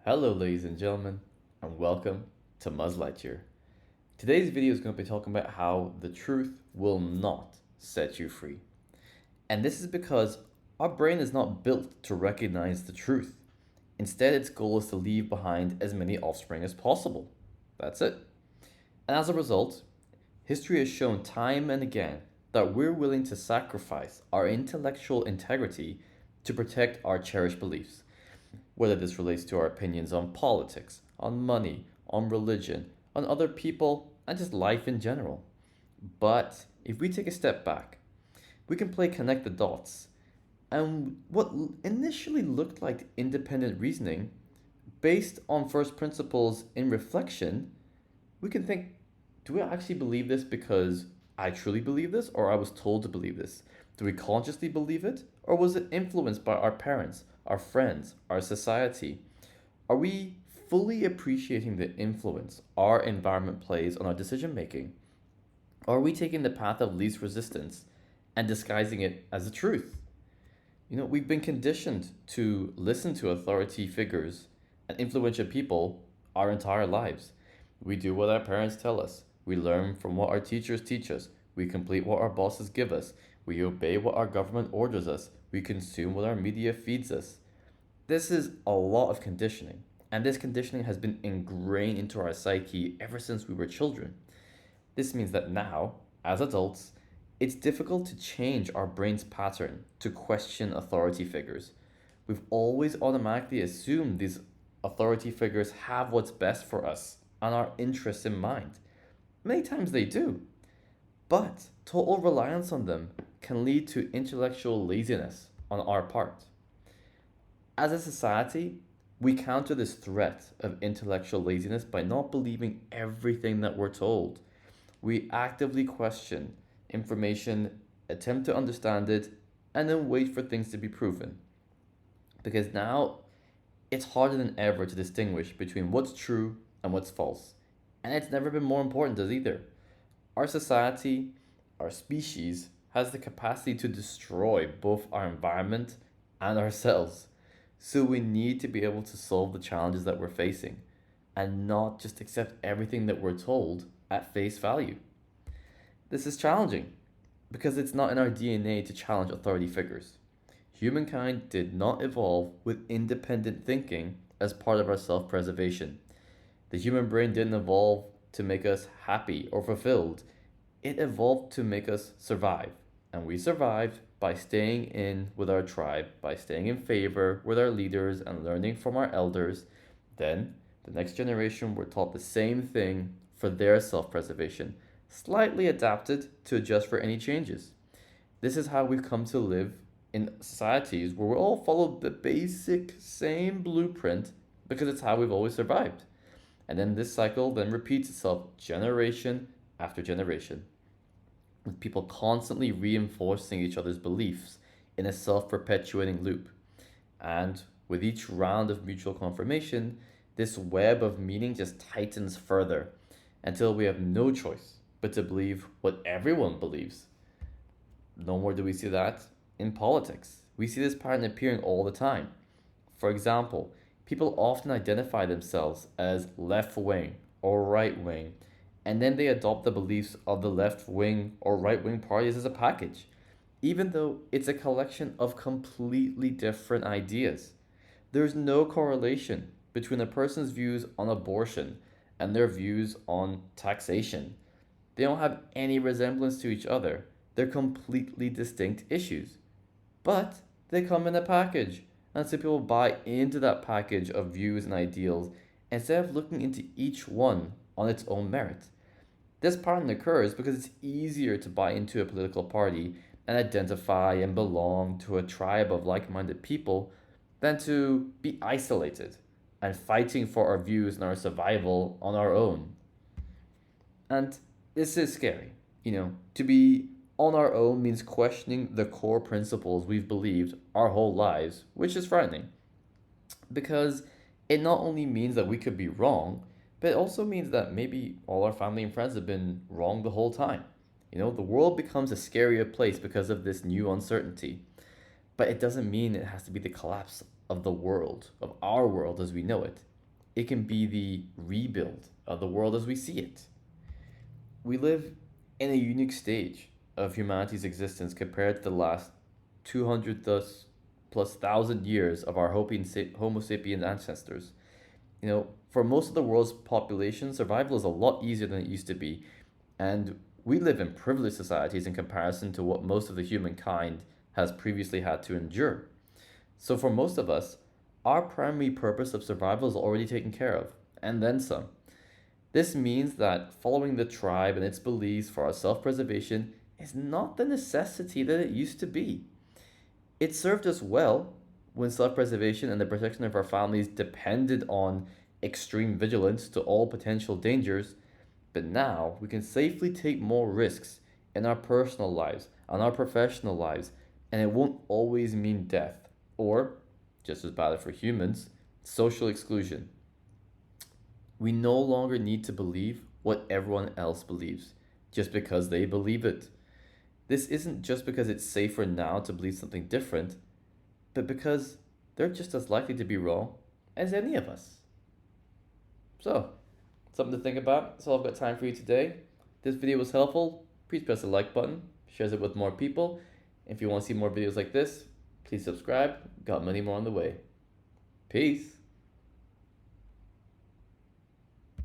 Hello, ladies and gentlemen, and welcome to muzzlightyear. Today's video is going to be talking about how the truth will not set you free. And this is because our brain is not built to recognize the truth. Instead, its goal is to leave behind as many offspring as possible. That's it. And as a result, history has shown time and again that we're willing to sacrifice our intellectual integrity to protect our cherished beliefs, whether this relates to our opinions on politics, on money, on religion, on other people, and just life in general. But if we take a step back, we can play connect the dots. And what initially looked like independent reasoning, based on first principles in reflection, we can think, do we actually believe this because I truly believe this, or I was told to believe this? Do we consciously believe it, or was it influenced by our parents, our friends, our society? Are we fully appreciating the influence our environment plays on our decision making? Or are we taking the path of least resistance and disguising it as the truth? We've been conditioned to listen to authority figures and influential people our entire lives. We do what our parents tell us. We learn from what our teachers teach us. We complete what our bosses give us. We obey what our government orders us. We consume what our media feeds us. This is a lot of conditioning, and this conditioning has been ingrained into our psyche ever since we were children. This means that now, as adults, it's difficult to change our brain's pattern to question authority figures. We've always automatically assumed these authority figures have what's best for us and our interests in mind. Many times they do, but total reliance on them can lead to intellectual laziness on our part. As a society, we counter this threat of intellectual laziness by not believing everything that we're told. We actively question information, attempt to understand it, and then wait for things to be proven. Because now it's harder than ever to distinguish between what's true and what's false. And it's never been more important as either. Our society, our species, has the capacity to destroy both our environment and ourselves. So we need to be able to solve the challenges that we're facing and not just accept everything that we're told at face value. This is challenging because it's not in our DNA to challenge authority figures. Humankind did not evolve with independent thinking as part of our self preservation. The human brain didn't evolve to make us happy or fulfilled, it evolved to make us survive. And we survived by staying in with our tribe, by staying in favor with our leaders and learning from our elders. Then, the next generation were taught the same thing for their self preservation, slightly adapted to adjust for any changes. This is how we've come to live in societies where we all follow the basic same blueprint because it's how we've always survived. And then this cycle then repeats itself generation after generation, with people constantly reinforcing each other's beliefs in a self perpetuating loop. And with each round of mutual confirmation, this web of meaning just tightens further until we have no choice but to believe what everyone believes. No more do we see that in politics. We see this pattern appearing all the time. For example, people often identify themselves as left wing or right wing, and then they adopt the beliefs of the left wing or right wing parties as a package, even though it's a collection of completely different ideas. There's no correlation between a person's views on abortion and their views on taxation. They don't have any resemblance to each other. They're completely distinct issues. But they come in a package, and so people buy into that package of views and ideals instead of looking into each one on its own merit. This pattern occurs because it's easier to buy into a political party and identify and belong to a tribe of like minded people than to be isolated and fighting for our views and our survival on our own. And this is scary. To be on our own means questioning the core principles we've believed our whole lives, which is frightening because it not only means that we could be wrong, but it also means that maybe all our family and friends have been wrong the whole time. The world becomes a scarier place because of this new uncertainty. But it doesn't mean it has to be the collapse of the world, of our world as we know it. it can be the rebuild of the world as we see it. We live in a unique stage of humanity's existence compared to the last 200 thus plus thousand years of our Homo sapien ancestors. For most of the world's population, survival is a lot easier than it used to be, and we live in privileged societies in comparison to what most of the humankind has previously had to endure. So, for most of us, our primary purpose of survival is already taken care of, and then some. This means that following the tribe and its beliefs for our self preservation is not the necessity that it used to be. It served us well when self preservation and the protection of our families depended on extreme vigilance to all potential dangers, but now we can safely take more risks in our personal lives, on our professional lives, and it won't always mean death, or, just as bad for humans, social exclusion. We no longer need to believe what everyone else believes just because they believe it. This isn't just because it's safer now to believe something different, but because they're just as likely to be wrong as any of us. So, something to think about. That's all I've got time for you today. If this video was helpful, please press the like button, share it with more people. If you want to see more videos like this, please subscribe. Got many more on the way. Peace.